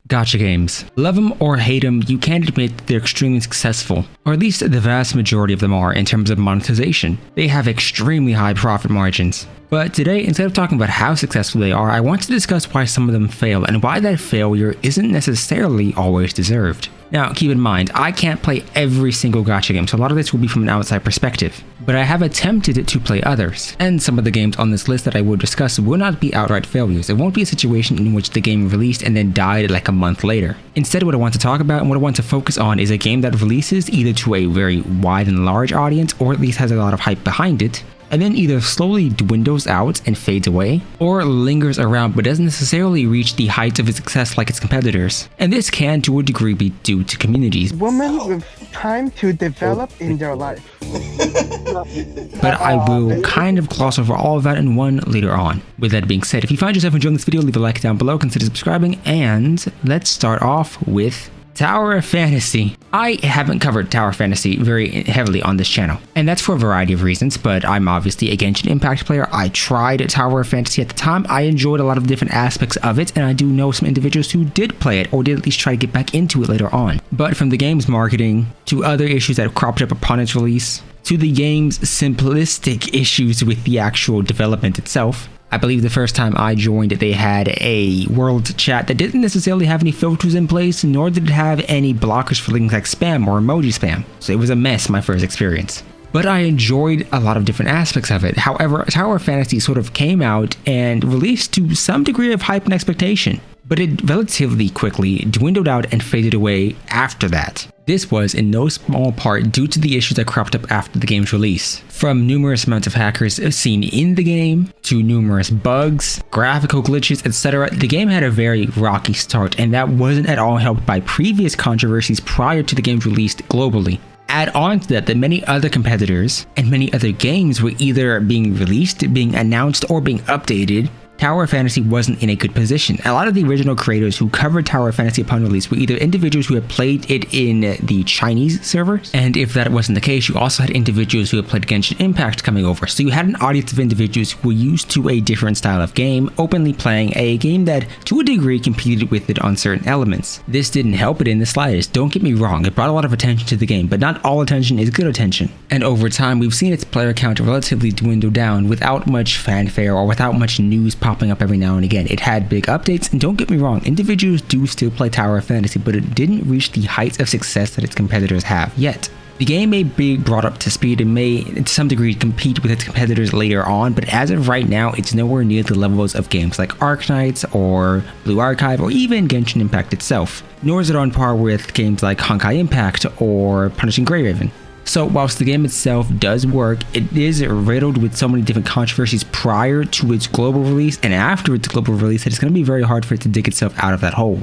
Gacha games. Love them or hate them, you can't admit that they're extremely successful, or at least the vast majority of them are in terms of monetization. They have extremely high profit margins. But today, instead of talking about how successful they are, I want to discuss why some of them fail and why that failure isn't necessarily always deserved. Now, keep in mind, I can't play every single gacha game, so a lot of this will be from an outside perspective, but I have attempted to play others, and some of the games on this list that I will discuss will not be outright failures. It won't be a situation in which the game released and then died like a month later. Instead, what I want to talk about and what I want to focus on is a game that releases either to a very wide and large audience, or at least has a lot of hype behind it, and then either slowly dwindles out and fades away, or lingers around but doesn't necessarily reach the heights of its success like its competitors. And this can, to a degree, be due to communities. Women with time to develop in their life. But I will kind of gloss over all of that in one later on. With that being said, if you find yourself enjoying this video, leave a like down below, consider subscribing, and let's start off with Tower of Fantasy. I haven't covered Tower of Fantasy very heavily on this channel, and that's for a variety of reasons, but I'm obviously a Genshin Impact player. I tried Tower of Fantasy at the time. I enjoyed a lot of different aspects of it, and I do know some individuals who did play it, or did at least try to get back into it later on. But from the game's marketing, to other issues that cropped up upon its release, to the game's simplistic issues with the actual development itself, I believe the first time I joined, they had a world chat that didn't necessarily have any filters in place, nor did it have any blockers for things like spam or emoji spam. So it was a mess, my first experience. But I enjoyed a lot of different aspects of it. However, Tower of Fantasy sort of came out and released to some degree of hype and expectation, but it relatively quickly dwindled out and faded away after that. This was in no small part due to the issues that cropped up after the game's release. From numerous amounts of hackers seen in the game, to numerous bugs, graphical glitches, etc., the game had a very rocky start, and that wasn't at all helped by previous controversies prior to the game's release globally. Add on to that many other competitors and many other games were either being released, being announced, or being updated. Tower of Fantasy wasn't in a good position. A lot of the original creators who covered Tower of Fantasy upon release were either individuals who had played it in the Chinese servers, and if that wasn't the case, you also had individuals who had played Genshin Impact coming over. So you had an audience of individuals who were used to a different style of game, openly playing a game that, to a degree, competed with it on certain elements. This didn't help it in the slightest. Don't get me wrong, it brought a lot of attention to the game, but not all attention is good attention. And over time, we've seen its player count relatively dwindle down without much fanfare or without much news popping up every now and again. It had big updates, and don't get me wrong, individuals do still play Tower of Fantasy, but it didn't reach the heights of success that its competitors have yet. The game may be brought up to speed and may, to some degree, compete with its competitors later on, but as of right now, it's nowhere near the levels of games like Arknights or Blue Archive or even Genshin Impact itself, nor is it on par with games like Honkai Impact or Punishing Grey Raven. So whilst the game itself does work, it is riddled with so many different controversies prior to its global release and after its global release that it's going to be very hard for it to dig itself out of that hole.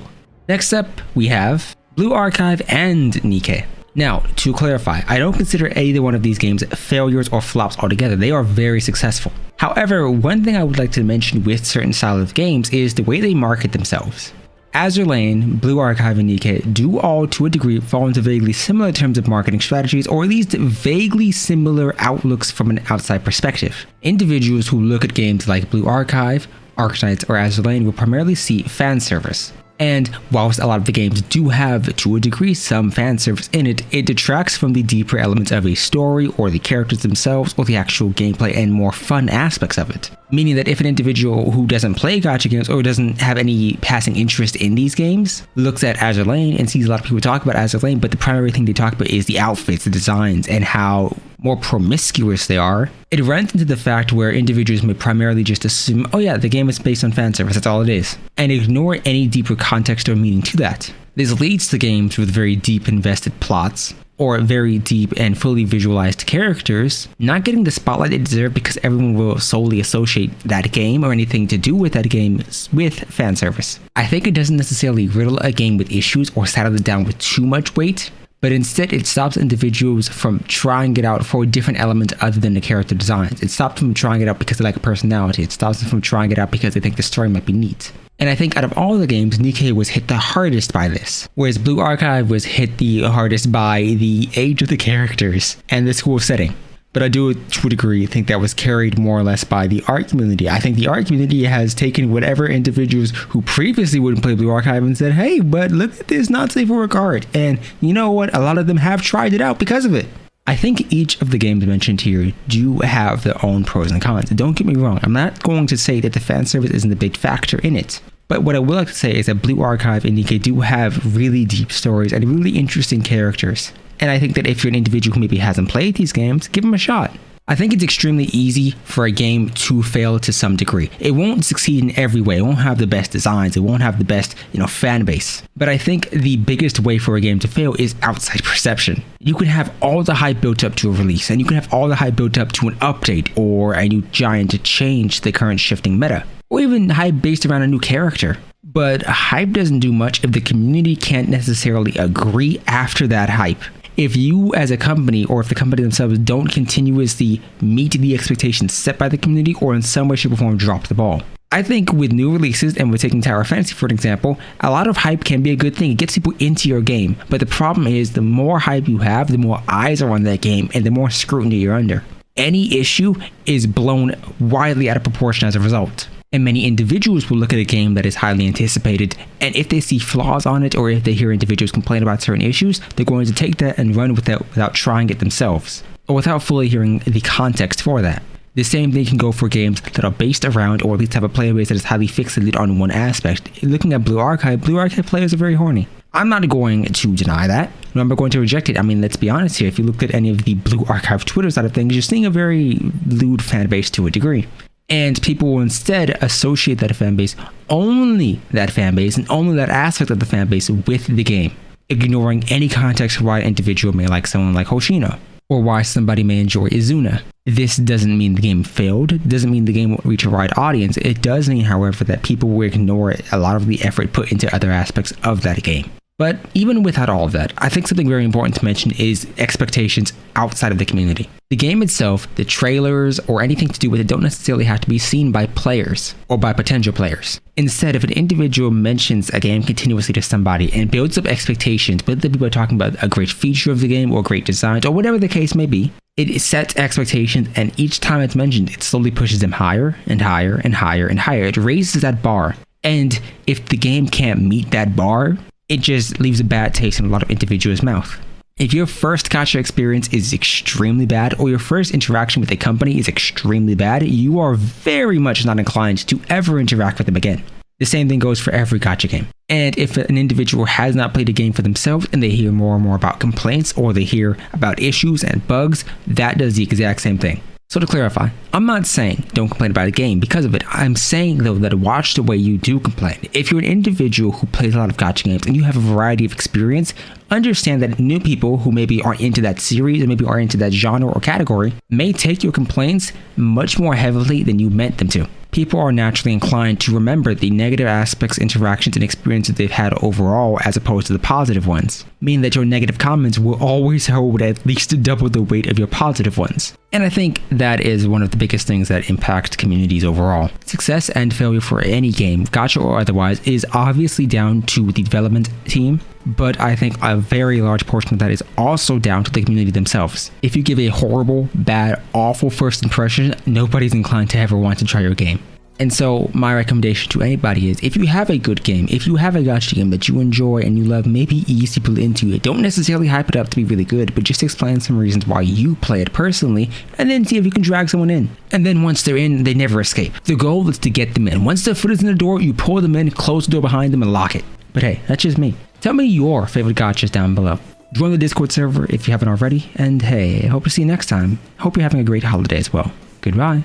Next up, we have Blue Archive and Nikke. Now, to clarify, I don't consider either one of these games failures or flops altogether. They are very successful. However, one thing I would like to mention with certain style of games is the way they market themselves. Azur Lane, Blue Archive, and Nikke do all, to a degree, fall into vaguely similar terms of marketing strategies, or at least vaguely similar outlooks from an outside perspective. Individuals who look at games like Blue Archive, Arknights, or Azur Lane will primarily see fan service. And whilst a lot of the games do have, to a degree, some fan service in it, it detracts from the deeper elements of a story or the characters themselves or the actual gameplay and more fun aspects of it. Meaning that if an individual who doesn't play gacha games or doesn't have any passing interest in these games looks at Azur Lane and sees a lot of people talk about Azur Lane, but the primary thing they talk about is the outfits, the designs, and how more promiscuous they are, it runs into the fact where individuals may primarily just assume, oh yeah, the game is based on fan service, that's all it is, and ignore any deeper context or meaning to that. This leads to games with very deep invested plots, or very deep and fully visualized characters, not getting the spotlight they deserve because everyone will solely associate that game or anything to do with that game with fan service. I think it doesn't necessarily riddle a game with issues or saddle it down with too much weight, but instead it stops individuals from trying it out for a different element other than the character designs. It stops them from trying it out because they like a personality. It stops them from trying it out because they think the story might be neat. And I think out of all the games, Nikke was hit the hardest by this, whereas Blue Archive was hit the hardest by the age of the characters and the school setting. But I do, to a degree, think that was carried more or less by the art community. I think the art community has taken whatever individuals who previously wouldn't play Blue Archive and said, hey, but look at this not safe for work art. And you know what? A lot of them have tried it out because of it. I think each of the games mentioned here do have their own pros and cons. Don't get me wrong. I'm not going to say that the fan service isn't a big factor in it. But what I would like to say is that Blue Archive and Nikkei do have really deep stories and really interesting characters. And I think that if you're an individual who maybe hasn't played these games, give them a shot. I think it's extremely easy for a game to fail to some degree. It won't succeed in every way. It won't have the best designs. It won't have the best, fan base. But I think the biggest way for a game to fail is outside perception. You can have all the hype built up to a release, and you can have all the hype built up to an update or a new giant to change the current shifting meta, or even hype based around a new character. But hype doesn't do much if the community can't necessarily agree after that hype. If you as a company or if the company themselves don't continuously meet the expectations set by the community or in some way, shape, or form drop the ball. I think with new releases, and we're taking Tower Fantasy for an example, a lot of hype can be a good thing. It gets people into your game. But the problem is the more hype you have, the more eyes are on that game and the more scrutiny you're under. Any issue is blown widely out of proportion as a result. And many individuals will look at a game that is highly anticipated, and if they see flaws on it or if they hear individuals complain about certain issues, they're going to take that and run with that without trying it themselves, or without fully hearing the context for that. The same thing can go for games that are based around, or at least have a player base that is highly fixated on one aspect. Looking at Blue Archive players are very horny. I'm not going to deny that, nor am I going to reject it. I mean, let's be honest here. If you looked at any of the Blue Archive Twitter side of things, you're seeing a very lewd fan base to a degree. And people will instead associate that fan base, only that fan base, and only that aspect of the fan base with the game, ignoring any context for why an individual may like someone like Hoshino, or why somebody may enjoy Izuna. This doesn't mean the game failed. It doesn't mean the game won't reach a wide audience. It does mean, however, that people will ignore a lot of the effort put into other aspects of that game. But even without all of that, I think something very important to mention is expectations outside of the community. The game itself, the trailers, or anything to do with it don't necessarily have to be seen by players or by potential players. Instead, if an individual mentions a game continuously to somebody and builds up expectations, whether people are talking about a great feature of the game or great designs or whatever the case may be, it sets expectations, and each time it's mentioned, it slowly pushes them higher and higher and higher and higher. It raises that bar. And if the game can't meet that bar, it just leaves a bad taste in a lot of individuals' mouth. If your first gacha experience is extremely bad, or your first interaction with a company is extremely bad, you are very much not inclined to ever interact with them again. The same thing goes for every gacha game. And if an individual has not played a game for themselves and they hear more and more about complaints, or they hear about issues and bugs, that does the exact same thing. So to clarify, I'm not saying don't complain about a game because of it. I'm saying though that watch the way you do complain. If you're an individual who plays a lot of gacha games and you have a variety of experience, understand that new people who maybe aren't into that series or maybe aren't into that genre or category may take your complaints much more heavily than you meant them to. People are naturally inclined to remember the negative aspects, interactions, and experiences they've had overall as opposed to the positive ones, meaning that your negative comments will always hold at least double the weight of your positive ones. And I think that is one of the biggest things that impact communities overall. Success and failure for any game, gacha or otherwise, is obviously down to the development team, but I think a very large portion of that is also down to the community themselves. If you give a horrible, bad, awful first impression, nobody's inclined to ever want to try your game. And so my recommendation to anybody is, if you have a good game, if you have a gacha game that you enjoy and you love, maybe ease people into it. Don't necessarily hype it up to be really good, but just explain some reasons why you play it personally, and then see if you can drag someone in. And then once they're in, they never escape. The goal is to get them in. Once their foot is in the door, you pull them in, close the door behind them, and lock it. But hey, that's just me. Tell me your favorite gachas down below. Join the Discord server if you haven't already, and hey, I hope to see you next time. Hope you're having a great holiday as well. Goodbye.